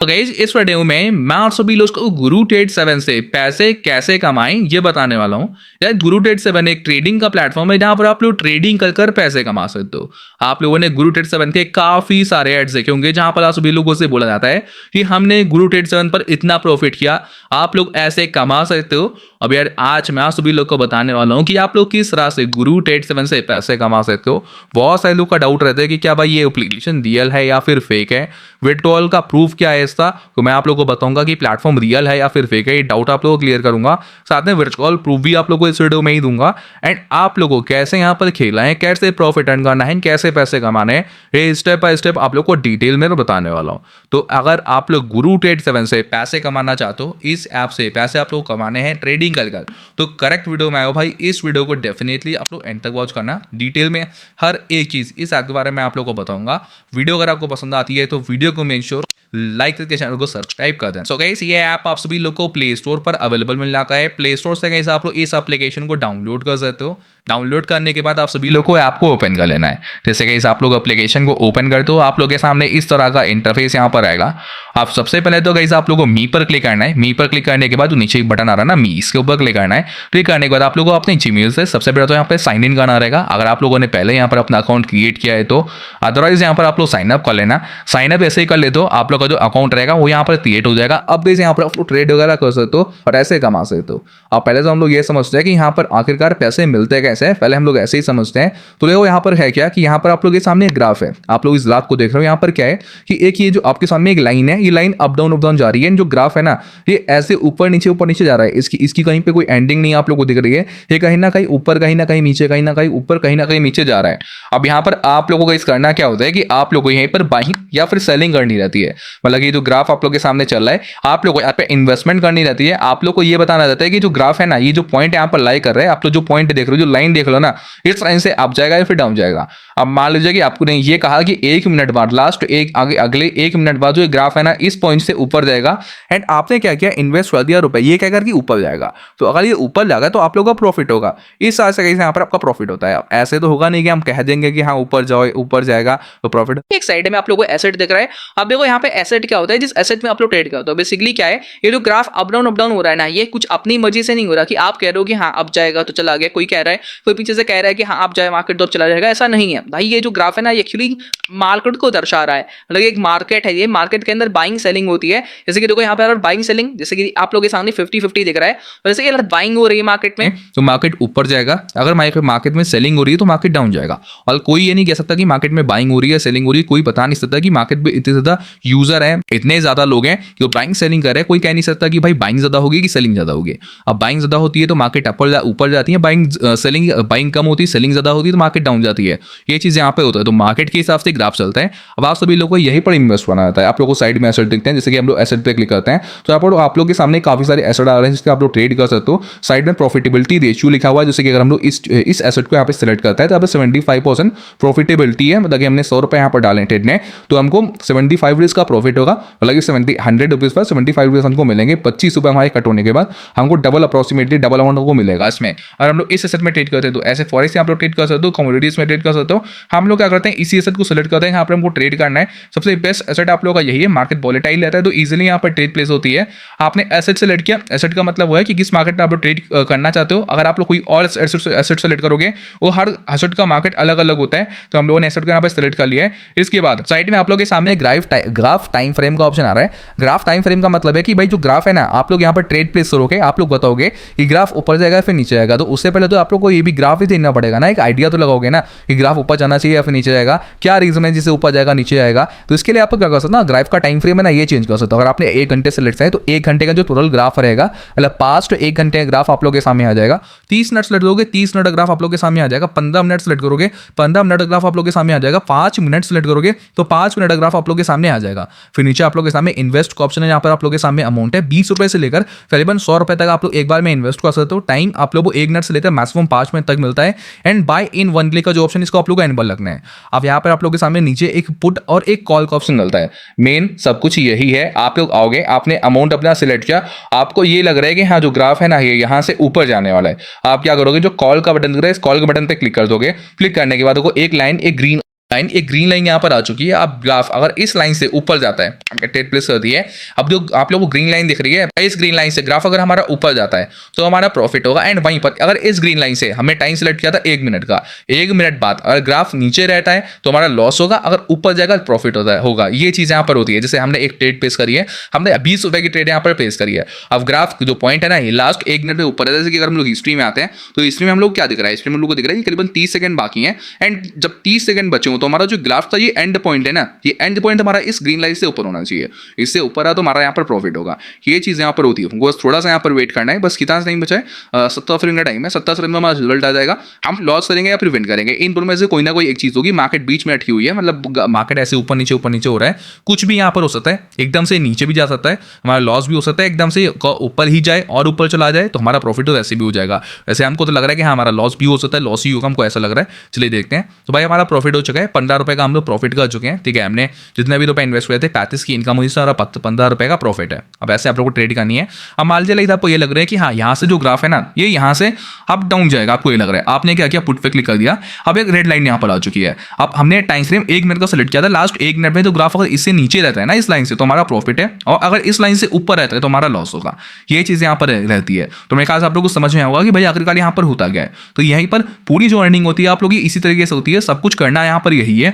तो गाइस इस वीडियो में मैं आप सभी लोग को गुरु ट्रेड 7 से पैसे कैसे कमाएं ये बताने वाला हूं। यार गुरु ट्रेड 7 एक ट्रेडिंग का प्लेटफॉर्म है जहां पर आप लोग ट्रेडिंग कर कर पैसे कमा सकते हो। आप लोगों ने गुरु ट्रेड 7 के काफी सारे एड्स देखे होंगे जहां पर आप सभी लोगों से बोला जाता है कि हमने गुरु ट्रेड 7 पर इतना प्रॉफिट किया, आप लोग ऐसे कमा सकते हो। अब यार आज मैं आप सभी लोग को बताने वाला हूँ कि आप लोग किस तरह से गुरु ट्रेड 7 से पैसे कमा सकते हो। बहुत सारे लोग का डाउट रहता है कि क्या भाई ये एप्लीकेशन रियल है या फिर फेक है, विड्रॉल का प्रूफ क्या है इसका। तो मैं आप लोगों को बताऊंगा कि प्लेटफॉर्म रियल है या फिर फेक है, ये डाउट आप लोगों को क्लियर करूंगा। साथ में विड्रॉल प्रूफ भी आप लोगों को इस वीडियो में ही दूंगा। एंड आप लोगों को कैसे यहाँ पर खेलना है, कैसे प्रॉफिट अर्न करना है, कैसे पैसे कमाने हैं, ये स्टेप बाय स्टेप आप लोग को डिटेल में बताने वाला हूँ। तो अगर आप लोग गुरु ट्रेड 7 से पैसे कमाना चाहते हो, इस ऐप से पैसे आप लोग कमाने हैं ट्रेडिंग कर, तो करेक्ट वीडियो में आयो भाई। इस वीडियो को डेफिनेटली आप लोग एंड तक वॉच करना, डिटेल में हर एक चीज इस ऐप के बारे में आप लोग को बताऊंगा। वीडियो अगर आपको पसंद आती है तो वीडियो को मेक श्योर लाइक करके चैनल को सब्सक्राइब कर दें। सो गाइस ये ऐप आप सभी लोग को प्ले स्टोर पर अवेलेबल मिल जाता है। प्ले स्टोर से गाइस आप लोग इस एप्लीकेशन को डाउनलोड कर सकते हो। डाउनलोड करने के बाद आप सभी लोग को ऐप को ओपन कर लेना है। जैसे गाइस आप लोग एप्लीकेशन को ओपन करते हो, आप लोग के सामने इस तरह का इंटरफेस यहाँ पर आएगा। आप सबसे पहले तो गाइस आप लोगों को मी पर क्लिक करना है। मी पर क्लिक करने के बाद नीचे एक बटन आ रहा है ना मी, इसके ऊपर क्लिक करना है। क्लिक करने के बाद आप लोगों को अपने जीमेल से सबसे पहले तो यहाँ पे साइन इन करना रहेगा, अगर आप लोगों ने पहले यहाँ पर अपना अकाउंट क्रिएट किया है तो। अदरवाइज यहाँ पर आप लोग साइन अप कर लेना। साइन अप ऐसे ही कर लेते हो, आप लोग का जो अकाउंट रहेगा वो यहाँ पर क्रिएट हो जाएगा। अब भी यहाँ पर आप लोग ट्रेड वगैरह कर सकते हो और ऐसे कमा सकते हो। अब पहले तो हम लोग ये समझते हैं कि यहाँ पर आखिरकार पैसे मिलते कैसे, पहले हम लोग ऐसे ही समझते हैं। तो देखो यहाँ पर है क्या कि यहाँ पर आप लोग के सामने एक ग्राफ है, आप लोग इस ग्राफ को देख रहे हो। यहाँ पर क्या है कि एक ये जो आपके सामने एक लाइन है, ये लाइन अप डाउन जा रही है। जो ग्राफ है ना ये ऐसे ऊपर नीचे जा रहा है। इसकी कहीं पे कोई एंडिंग नहीं आप लोगों को दिख रही है। ये कहीं ना कहीं ऊपर, कहीं ना कहीं नीचे, कहीं ना कहीं ऊपर, कहीं ना कहीं नीचे जा रहा है। अब यहाँ पर आप लोगों को इस करना क्या होता है कि आप लोगों को यहीं पर बाइंग या फिर सेलिंग करनी रहती है। मतलब ये जो ग्राफ आप लोग के सामने चल रहा है, आप लोग को यहाँ पे इन्वेस्टमेंट करनी रहती है। आप लोग को ये बताना रहता है कि जो ग्राफ है ना, ये जो पॉइंट यहाँ पर लाई कर रहे हैं, आप लोग जो पॉइंट देख रहे हो, जो लाइन देख लो ना, इस लाइन से अप जाएगा या फिर डाउन जाएगा। अब मान लीजिए कि आपको ने ये कहा कि 1 मिनट बाद, लास्ट एक आगे अगले 1 मिनट बाद जो ग्राफ है ना इस पॉइंट से ऊपर जाएगा। एंड आपने क्या किया, इन्वेस्ट कर दिया रुपए, ये क्या कर कि ऊपर जाएगा। तो अगर ये ऊपर जाएगा तो आप लोगों का प्रॉफिट होगा। इस तरह से यहाँ पर आपका प्रॉफिट होता है। ऐसे तो होगा नहीं कि हम कह देंगे कि हाँ ऊपर जाओ, ऊपर जाएगा तो प्रॉफिट। एक साइड में आप लोगों को एसेट दिख रहा है। अब देखो यहाँ पे एसेट क्या होता है, जिस एसेट में आप लोग ट्रेड करते हो। बेसिकली क्या है, ये जो ग्राफ अप डाउन हो रहा है ना, ये कुछ अपनी मर्जी से नहीं हो रहा कि आप कह रहे हो कि हाँ अब जाएगा तो चला गया। कोई कह रहा है, कोई पीछे से कह रहा है कि हाँ आप जाए मार्केट तो चला जाएगा। ऐसा नहीं है भाई। ये जो ग्राफ है ना एक्चुअली मार्केट को दर्शा रहा है। मतलब एक मार्केट है, ये मार्केट के अंदर बाइंग सेलिंग होती है। जैसे कि देखो यहाँ पे बाइंग सेलिंग, जैसे कि आप लोग के सामने 50-50 दिख रहा है। जैसे कि बाइंग हो रही है मार्केट में तो मार्केट ऊपर जाएगा, अगर मार्केट में सेलिंग हो रही है तो मार्केट डाउन जाएगा। और कोई ये नहीं कह सकता कि मार्केट में बाइंग हो रही है, सेलिंग हो रही है। कोई बता नहीं सकता कि मार्केट में इतने ज्यादा यूजर है, इतने ज्यादा लोग हैं जो बाइंग सेलिंग कर रहे हैं। कोई कह नहीं सकता कि भाई बाइंग ज्यादा होगी कि सेलिंग ज्यादा होगी। अब बाइंग ज्यादा होती है तो मार्केट ऊपर जाती है, बाइंग कम होती है, सेलिंग ज्यादा होती है तो मार्केट डाउन जाती है। ये चीज यहाँ पे होता है। तो मार्केट के हिसाब से ग्राफ चलता है। अब आप सभी लोगों को यही पर इन्वेस्ट करना रहता है। आप लोग को साइड में एसेट दिखते हैं, जैसे कि हम लोग एसेट पे क्लिक करते हैं तो आप लोग के सामने काफी सारे एसेट आ रहे हैं जिसके आप लोग ट्रेड कर सकते हो। साइड में प्रॉफिटेबिलिटी रेशियो लिखा हुआ है, जैसे कि अगर हम लोग इस एसेट को यहाँ पे सिलेक्ट करते हैं तो यहाँ पे 75% प्रॉफिटेबिलिटी है। मतलब कि हमने 100 रुपए यहाँ पर डाले ट्रेड में तो हमको 75 रुपीज का प्रॉफिट होगा। मतलब कि 100 रुपीज पर 75 रुपीज हमको मिलेंगे। 25 रुपए हमारे कट होने के बाद हमको डबल अप्रोक्सीमेटली डबल अमाउंट हमको मिलेगा इसमें। और हम लोग इस एसेट में ट्रेड करते हैं तो ऐसे फॉरेक्स आप लोग ट्रेड कर सकते हो, कमोडिटीज में ट्रेड कर सकते हो। हम लोग क्या करते हैं, इसी एसेट को सिलेक्ट करते हैं, यहाँ पर हमको ट्रेड करना है। सबसे बेस्ट एसेट आप लोग का यही है। मार्केट वोलेटाइल रहता है तो इजीली यहाँ पर ट्रेड प्लेस होती है। आपने एसेट सेलेक्ट किया, एसेट का मतलब वो है कि किस मार्केट में आप लोग ट्रेड करना चाहते हो। अगर आप लोग कोई और एसेट सेलेक्ट करोगे, वो हर एसेट का मार्केट अलग अलग होता है। तो हम लोगों ने एसेट को यहाँ पर सेलेक्ट कर लिया है। इसके बाद साइड में आप लोग के सामने ग्राफ टाइम फ्रेम का ऑप्शन आ रहा है। ग्राफ टाइम फ्रेम का मतलब है कि भाई जो ग्राफ है ना, आप लोग यहाँ पर ट्रेड प्लेस करोगे, आप लोग बताओगे कि ग्राफ ऊपर जाएगा फिर नीचे जाएगा। तो उससे पहले तो आप लोग को ये भी ग्राफ ही देखना पड़ेगा ना, एक आइडिया तो लगाओगे ना कि ग्राफ ऊपर जाना चाहिए या फिर नीचे जाएगा, क्या रीजन है जिससे ऊपर जाएगा नीचे जाएगा। तो इसके लिए आप क्या कर सकते हो ना, ग्राफ का टाइम फ्रेम है ना ये चेंज कर सकते हो। अगर आपने 1 घंटे सेलेक्ट किया है तो 1 घंटे का जो टोटल ग्राफ रहेगा, मतलब पास्ट 1 घंटे का ग्राफ आप लोग के सामने आ जाएगा। 30 मिनट सेलेक्ट करोगे, 30 मिनट का ग्राफ आप लोग के सामने आ जाएगा। 15 मिनट सेलेक्ट करोगे, 15 मिनट का ग्राफ आप लोग के सामने आ जाएगा। 5 मिनट सेलेक्ट करोगे तो 5 मिनट का ग्राफ आप लोग के सामने आ जाएगा। फिर नीचे आप लोग के सामने इन्वेस्ट का ऑप्शन है, यहाँ पर आप लोग के सामने अमाउंट है 20 रुपए से लेकर करीबन 100 रुपए तक आप लोग एक बार में इन्वेस्ट कर सकते हो। टाइम आप लोग को 1 मिनट से लेकर मैक्सिमम 5 मिनट तक मिलता है। And buy in one click का जो ऑप्शन इसको आप लोग को एनेबल रखना है। अब यहाँ पर आप लोग के सामने नीचे एक पुट और एक कॉल का ऑप्शन मिलता है। मेन सब कुछ यही है। आप लोग आओगे, आपने अमाउंट अपना सिलेक्ट किया, आपको ये लग रहा है कि हाँ जो ग्राफ है ना ये यहाँ से ऊपर जाने वाला है। आप क्या करोगे, जो कॉल का बटन दिख रहा है इस कॉल के बटन पे क्लिक कर दोगे। क्लिक करने के बाद एक लाइन, एक ग्रीन लाइन, एक ग्रीन लाइन यहाँ पर आ चुकी है। अब ग्राफ अगर इस लाइन से ऊपर जाता है, ट्रेड प्लेस कर दी है, अब जो आप लोगों को ग्रीन लाइन दिख रही है, इस ग्रीन लाइन से ग्राफ अगर हमारा ऊपर जाता है तो हमारा प्रॉफिट होगा। एंड वहीं पर अगर इस ग्रीन लाइन से हमने टाइम सेलेक्ट किया था 1 मिनट का, 1 मिनट बाद अगर ग्राफ नीचे रहता है तो हमारा लॉस होगा, अगर ऊपर जाएगा प्रॉफिट होगा। ये चीज़ यहाँ पर होती है। जैसे हमने एक ट्रेड प्लेस करी है, हमने 20 रुपए की ट्रेड यहाँ पर प्लेस करी है। अब ग्राफ जो पॉइंट है ना, ये लास्ट 1 मिनट में ऊपर है। जैसे कि अगर हम लोग हिस्ट्री में आते हैं तो हिस्ट्री में हम लोग क्या दिख रहा है, हिस्ट्री में हम लोग को दिख रहा है कि करीबन 30 सेकंड बाकी हैं। एंड जब 30 सेकंड बचे हो तो हमारा जो ग्राफ था, ये एंड पॉइंट है ना, ये एंड पॉइंट हमारा इस ग्रीन लाइन से ऊपर होना चाहिए। इससे ऊपर है तो हमारा यहाँ पर प्रॉफिट होगा। ये चीज़ यहाँ पर होती है। हमको बस थोड़ा सा यहाँ पर वेट करना है। बस कितना टाइम बचा है, 17 सेकंड का टाइम है। 17 सेकंड में हमारा रिजल्ट आ जाएगा। हम लॉस करेंगे या फिर विन करेंगे, इन दोनों में से कोई ना कोई एक चीज़ होगी। मार्केट बीच में अटकी हुई है, मतलब मार्केट ऐसे ऊपर नीचे हो रहा है। कुछ भी यहाँ पर हो सकता है, एकदम से नीचे भी जा सकता है, हमारा लॉस भी हो सकता है। एकदम से ऊपर ही जाए और ऊपर चला जाए तो हमारा प्रॉफिट तो वैसे भी हो जाएगा। वैसे हमको तो लग रहा है कि हाँ हमारा लॉस भी हो सकता है, लॉस ही होगा, हमको ऐसा लग रहा है। चलिए देखते हैं। तो भाई हमारा प्रॉफिट हो चुका है, 15 रुपये का हम लोग प्रॉफिट कर चुके हैं। ठीक है, हमने जितने भी रुपए इन्वेस्ट किए थे 35 की इनकम हुई थी और 15 रुपये का प्रॉफिट है। अब ऐसे आप लोग को ट्रेड करनी है। अब मान लीजिए आपको ये लग रहा है कि हाँ यहाँ से जो ग्राफ है ना, ये यहाँ से अप डाउन जाएगा, आपको ये लग रहा है। आपने क्या किया, पुट पे क्लिक कर दिया। अब एक रेड लाइन यहाँ पर आ चुकी है। अब हमने टाइम फ्रेम 1 मिनट का सेलेक्ट किया था। लास्ट 1 मिनट में तो ग्राफ अगर इससे नीचे रहता है ना, इस लाइन से, तो हमारा प्रॉफिट है, और अगर इस लाइन से ऊपर रहता है तो हमारा लॉस होगा। ये चीज़ यहाँ पर रहती है। तो मेरे ख्याल से आप लोग को समझ में आएगा कि भाई आखिरकार यहाँ पर होता क्या है। तो यहीं पर पूरी जो अर्निंग होती है आप लोग की इसी तरीके से होती है। सब कुछ करना यहाँ पर यही है